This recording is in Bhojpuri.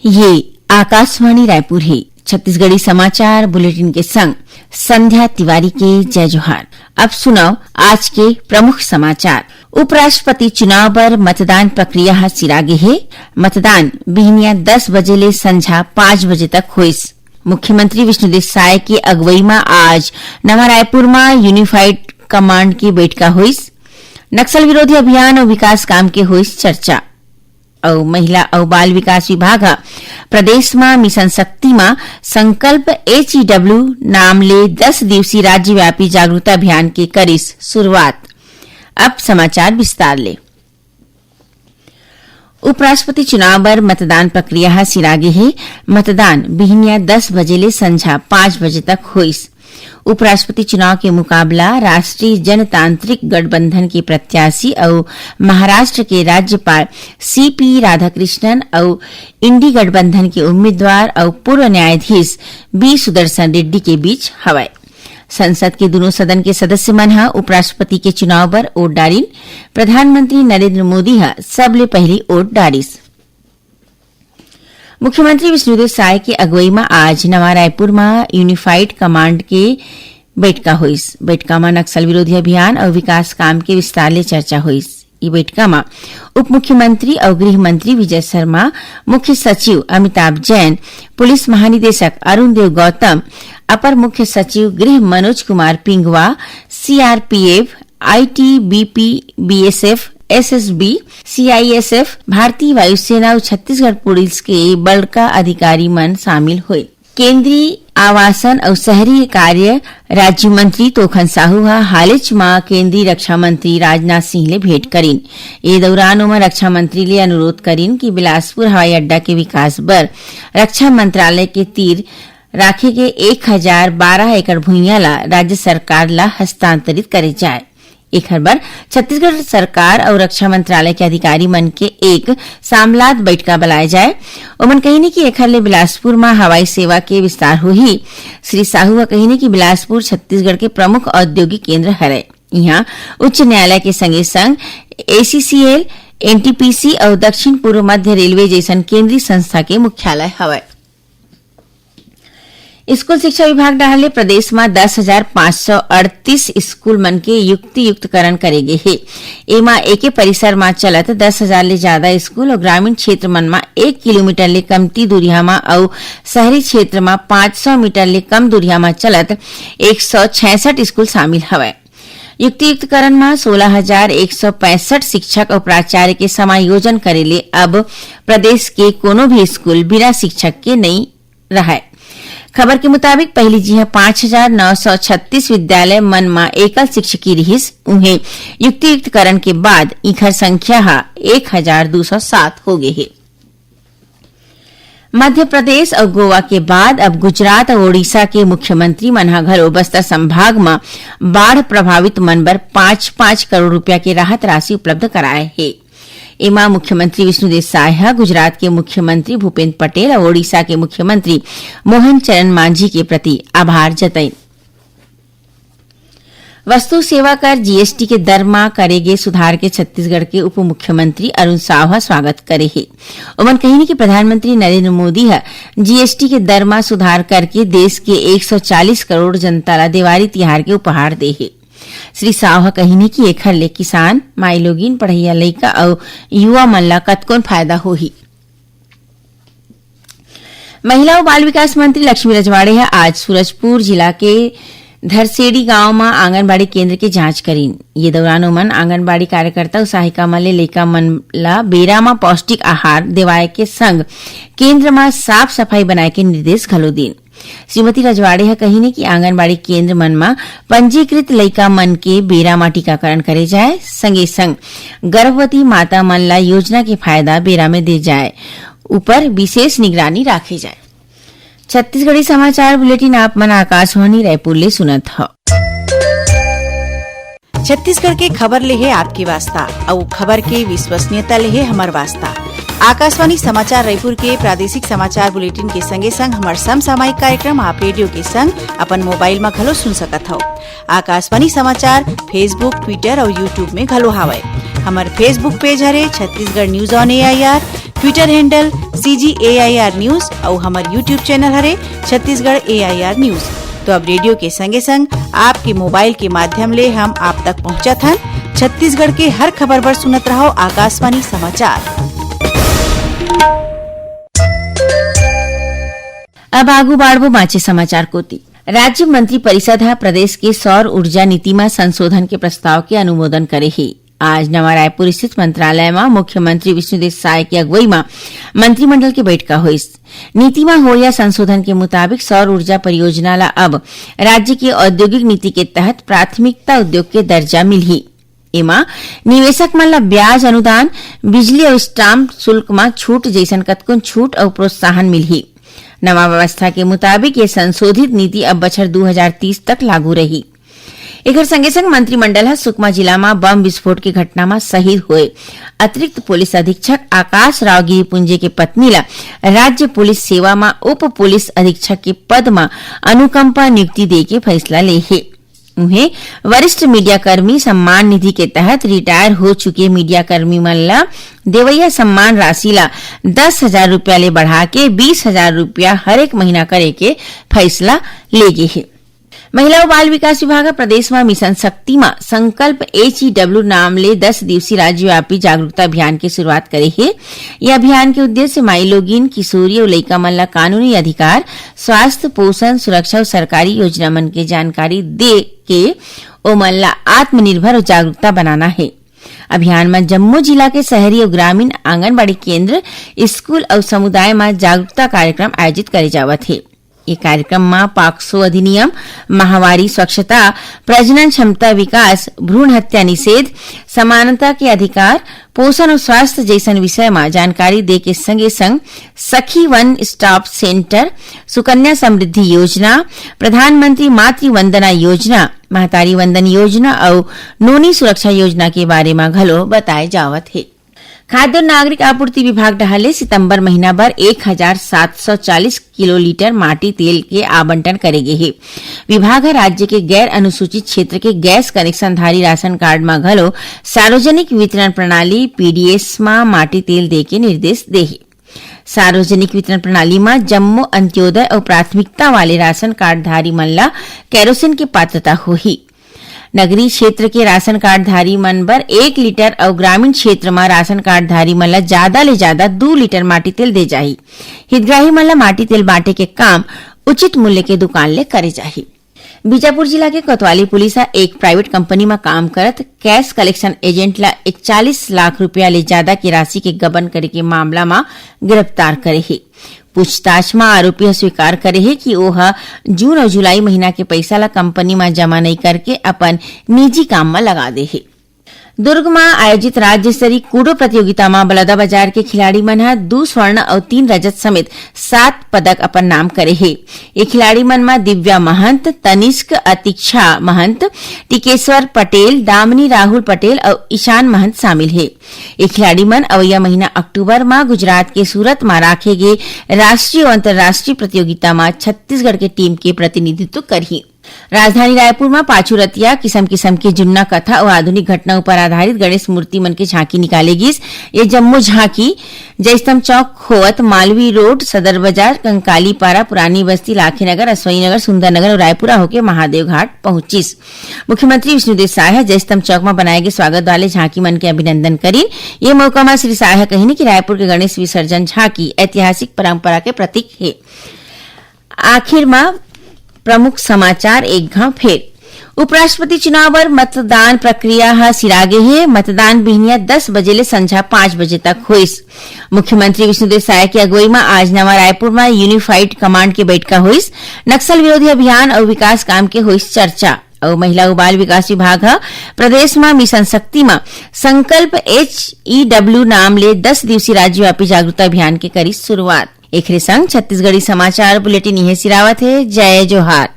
ये आकाशवाणी रायपुर है। छत्तीसगढ़ी समाचार बुलेटिन के संग संध्या तिवारी के जय जोहार। अब सुनाओ आज के प्रमुख समाचार। उपराष्ट्रपति चुनाव पर मतदान प्रक्रिया सिरागे है। मतदान बिहनिया 10 बजे ले संझा 5 बजे तक होइस। मुख्यमंत्री विष्णुदेव साय की अगुवाई में आज नवा रायपुर में यूनिफाइड कमांड की बैठक होइस। नक्सल विरोधी अभियान और विकास काम के होइस चर्चा। और महिला और बाल विकास विभाग प्रदेश में मिशन शक्ति में संकल्प HEW नाम ले 10 दिवसीय राज्यव्यापी जागरूकता अभियान की करिस शुरुआत। अब समाचार विस्तार ले। उपराष्ट्रपति चुनाव पर मतदान प्रक्रिया सिरागे है। मतदान बिहनिया 10 बजे ले संझा 5 बजे तक होइस। उपराष्ट्रपति चुनाव के मुकाबला राष्ट्रीय जनतांत्रिक गठबंधन के प्रत्याशी और महाराष्ट्र के राज्यपाल CP राधाकृष्णन और इंडी गठबंधन के उम्मीदवार और पूर्व न्यायाधीश B सुदर्शन रेड्डी के बीच हवाई। संसद के दोनों सदन के सदस्य मन उपराष्ट्रपति के चुनाव पर वोट डारिन। प्रधानमंत्री नरेंद्र मोदी सबले पहली वोट डारिस। मुख्यमंत्री विष्णुदेव साय की अगुवाई में आज नवा रायपुर में यूनिफाइड कमांड के बैठक होइस। बैठक में नक्सल विरोधी अभियान और विकास काम के विस्तार ले चर्चा होइस। ई बैठक में उप मुख्यमंत्री और गृह मंत्री विजय शर्मा, मुख्य सचिव अमिताभ जैन, पुलिस महानिदेशक अरुण देव गौतम, अपर मुख्य सचिव गृह Manoj Kumar पिंगवा, CRPF, ITBP, BSF, SSB, CISF, भारतीय वायुसेना और छत्तीसगढ़ पुलिस के बड़का अधिकारी मन शामिल हुए। केंद्रीय आवासन और शहरी कार्य राज्य मंत्री तोखन साहू हालेच में केंद्रीय रक्षा मंत्री राजनाथ सिंह ले भेंट करीन। ये दौरान उमा रक्षा मंत्री ले अनुरोध करीन कि बिलासपुर हवाई अड्डा के विकास बर रक्षा मंत्रालय के तीर राखे के 1012 एकड़ भूइयां ला राज्य सरकार ला हस्तांतरित करे जाए। एक बार छत्तीसगढ़ सरकार और रक्षा मंत्रालय के अधिकारी मन के एक सामलात बैठक बुलाए जाए। उमन कहीने कि एक ले बिलासपुर में हवाई सेवा के विस्तार होही। श्री साहू कहीने कि बिलासपुर छत्तीसगढ़ के प्रमुख औद्योगिक केंद्र हरे। यहाँ उच्च न्यायालय के संगे संग ACCL, NTPC और दक्षिण पूर्व मध्य रेलवे जैसन केंद्रीय संस्था के मुख्यालय हवे। स्कूल शिक्षा विभाग डाले प्रदेश में 10,538 स्कूल मन के युक्तियुक्तकरण करेगे है। एमा एके परिसर में चलत 10,000 ले ज्यादा स्कूल और ग्रामीण क्षेत्र मन में 1 किलोमीटर ले कमती दूरिया में और शहरी क्षेत्र में 500 मीटर ले कम दूरिया में चलत 166 स्कूल शामिल हवे। युक्तियुक्तकरण में 16,165 शिक्षक और प्राचार्य के समायोजन करेले अब प्रदेश के कोनो भी स्कूल बिना शिक्षक के नहीं रहे। खबर के मुताबिक पहली जी 5,936 विद्यालय मन में एकल शिक्षकी रहिस। उन्हें युक्तियुक्तकरण के बाद इखर संख्या 1,207 हो गई है। मध्य प्रदेश और गोवा के बाद अब गुजरात और ओडिशा के मुख्यमंत्री मन घरों बस्तर संभाग में बाढ़ प्रभावित मन बर 5-5 करोड़ रुपया के राहत राशि उपलब्ध कराए है। एमा मुख्यमंत्री विष्णुदेव साय गुजरात के मुख्यमंत्री भूपेन्द्र पटेल और ओडिशा के मुख्यमंत्री मोहन चरण मांझी के प्रति आभार जताई। वस्तु सेवा कर GST के दर में करेगे सुधार के छत्तीसगढ़ के उप मुख्यमंत्री अरुण साव स्वागत करे है। उमन कही कि प्रधानमंत्री नरेंद्र मोदी GST के दर में सुधार करके देश के 140 करोड़ जनता ला दिवाली तिहार के उपहार दे है। श्री साव कहीने कि एखर ले किसान, माई लोगिन, पढ़ैया लइका और युवा मन ला कतकोन फायदा होही। महिला और बाल विकास मंत्री लक्ष्मी रजवाड़े आज सूरजपुर जिला के धरसेड़ी गांव में आंगनबाड़ी केंद्र के जांच करीन। ये दौरान उमन आंगनबाड़ी कार्यकर्ता और सहायिका मन ले लइका मन ला बेरा में पौष्टिक आहार देवाए के संग केंद्र में साफ सफाई बनाए के निर्देश घलो दीन। श्रीमती रजवाड़े कहीने कि आंगनबाड़ी केंद्र मन में पंजीकृत लइका मन के बेरा में टीकाकरण करे जाए। संगे संग गर्भवती माता मन ला योजना के फायदा बेरा में दे जाए, ऊपर विशेष निगरानी राखे जाए। छत्तीसगढ़ी समाचार बुलेटिन आप मन आकाशवाणी रायपुर ले सुनत ह। छत्तीसगढ़ के खबर ले है आपकी वास्ता और खबर के विश्वसनीयता ले है हमार वास्ता। आकाशवाणी समाचार रायपुर के प्रादेशिक समाचार बुलेटिन के संगे संग हमार समसामयिक कार्यक्रम आप रेडियो के संग अपन मोबाइल में घलो सुन सकत हो। आकाशवाणी समाचार फेसबुक, ट्विटर और यूट्यूब में घलो हावय। हमार फेसबुक पेज हरे Chhattisgarh news on AIR, Twitter handle CGAIR news और हमार यूट्यूब चैनल हरे छत्तीसगढ़ AIR न्यूज। तो अब रेडियो के संगे संग आपके मोबाइल के माध्यम ले हम आप तक पहुंचत हन। छत्तीसगढ़ के हर खबर पर सुनत रहो आकाशवाणी समाचार। अब आगू बाढ़बो बाँचे समाचार कोती। राज्य मंत्री परिषद हा प्रदेश के सौर ऊर्जा नीति में संशोधन के प्रस्ताव के अनुमोदन करे ही। आज नवा रायपुर स्थित मंत्रालय में मुख्यमंत्री विष्णुदेव साय की अगुवाई में मंत्रिमंडल की बैठक हुई। नीति में हो या संशोधन के मुताबिक सौर ऊर्जा परियोजना ला अब राज्य की औद्योगिक नीति के तहत प्राथमिकता उद्योग के दर्जा मिलही। एमा निवेशक मन ला ब्याज अनुदान, बिजली और स्टाम्प शुल्क में छूट जैसन कतकुन छूट और प्रोत्साहन मिलही। नवा व्यवस्था के मुताबिक ये संशोधित नीति अब बछर 2030 तक लागू रही। एकर संगे संग मंत्रिमंडल सुकमा जिला में बम विस्फोट की घटना में शहीद हुए अतिरिक्त पुलिस अधीक्षक आकाश राव गिरिपुंजे के पत्नी ला राज्य पुलिस सेवा में उप पुलिस अधीक्षक के पद में अनुकंपा नियुक्ति दे के फैसला ले है। उन्हें वरिष्ठ मीडिया कर्मी सम्मान निधि के तहत रिटायर हो चुके मीडिया कर्मी मन ला देवैया सम्मान राशि ला 10,000 रुपया ले बढ़ा के 20,000 रुपया हर एक महीना करे के फैसला ले गए है। महिला और बाल विकास विभाग प्रदेश में मिशन शक्ति में संकल्प HEW नाम ले 10 दिवसीय राज्यव्यापी जागरूकता अभियान की शुरुआत करे है। यह अभियान के उद्देश्य माई लोगिन, किशोरी और लइका मन ला कानूनी अधिकार, स्वास्थ्य, पोषण, सुरक्षा और सरकारी योजना मन के जानकारी दे के ओमन ला आत्मनिर्भर और जागरूकता बनाना है। अभियान में जम्मू जिला के शहरी और ग्रामीण आंगनबाड़ी केंद्र, स्कूल और समुदाय में जागरूकता कार्यक्रम आयोजित करे जावत है। ये कार्यक्रम में पाक्सो अधिनियम, माहवारी स्वच्छता, प्रजनन क्षमता विकास, भ्रूण हत्या निषेध, समानता के अधिकार, पोषण और स्वास्थ्य जैसन विषय में जानकारी दे के संगे संग सखी वन स्टॉप सेंटर, सुकन्या समृद्धि योजना, प्रधानमंत्री मातृ वंदना योजना, महतारी वंदन योजना और नोनी सुरक्षा योजना के बारे में घलो बताए जावत है। खाद्य और नागरिक आपूर्ति विभाग डहाले सितंबर महीना भर 1,740 किलोलीटर माटी तेल के आवंटन करेगे है। विभाग राज्य के गैर अनुसूचित क्षेत्र के गैस कनेक्शनधारी राशन कार्ड में घलो सार्वजनिक वितरण प्रणाली PDS में माटी तेल दे के निर्देश दे है। सार्वजनिक वितरण प्रणाली में जम्मू अंत्योदय और प्राथमिकता वाले राशन कार्डधारी मन ला केरोसिन की पात्रता होही। नगरीय क्षेत्र के राशन कार्डधारी मन बर 1 लीटर और ग्रामीण क्षेत्र में राशन कार्डधारी मन ला ज्यादा ले ज्यादा 2 लीटर माटी तेल दे जाही। हितग्राही मन ला माटी तेल बांटे के काम उचित मूल्य के दुकान ले करे जाही। बीजापुर जिला के कोतवाली पुलिस एक प्राइवेट कंपनी में काम करत कैश कलेक्शन एजेंट ला 41 लाख रुपया ले ज्यादा की राशि के गबन करे के मामला में गिरफ्तार करे है। पूछताछ में आरोपी स्वीकार करे है कि वह जून और जुलाई महीना के पैसा ला कंपनी में जमा नहीं करके अपन निजी काम में लगा दे है। दुर्ग में आयोजित राज्य स्तरीय कूडो प्रतियोगिता में बलौदाबाजार के खिलाड़ी मन 2 स्वर्ण और 3 रजत समेत 7 पदक अपन नाम करे है। ये खिलाड़ी मन में दिव्या महंत, तनिष्क अतिक्षा महंत, टिकेश्वर पटेल, दामिनी राहुल पटेल और ईशान महंत शामिल है। ये खिलाड़ी मन अवैया महीना अक्टूबर में गुजरात के सूरत में राखे गए राष्ट्रीय और अंतर्राष्ट्रीय प्रतियोगिता में छत्तीसगढ़ के टीम के प्रतिनिधित्व करही। राजधानी रायपुर में पाछू रतिया किस्म किस्म की जुन्ना कथा और आधुनिक घटनाओं पर आधारित गणेश मूर्ति मन की झांकी निकालेगी। ये जम्मू झांकी जयस्तंभ चौक, खोवत, मालवी रोड, सदर बाजार, कंकाली पारा, पुरानी बस्ती, लाखीनगर, असवई नगर, सुंदरनगर और रायपुरा होकर महादेव घाट पहुंचीस। मुख्यमंत्री विष्णुदेव साय जयस्तंभ चौक में बनाए गए स्वागत वाले झांकी मन के अभिनंदन करी। ये मौका में श्री साय कही कि रायपुर के गणेश विसर्जन झांकी ऐतिहासिक परंपरा के प्रतीक है। आखिर में प्रमुख समाचार एक घाव फेर। उपराष्ट्रपति चुनाव पर मतदान प्रक्रिया सिरागे है। मतदान बिहनिया 10 बजे ले संझा 5 बजे तक होइस। मुख्यमंत्री विष्णुदेव साय की अगुवाई में आज नवा रायपुर में यूनिफाइड कमांड की बैठक होइस। नक्सल विरोधी अभियान और विकास काम के होइस चर्चा। और महिला और बाल विकास विभाग प्रदेश में मिशन शक्ति में संकल्प HEW नाम ले 10 दिवसीय राज्यव्यापी जागरूकता अभियान के करी शुरुआत। एक संग छत्तीसगढ़ी समाचार बुलेटिन यह सिरावत है। जय जोहार।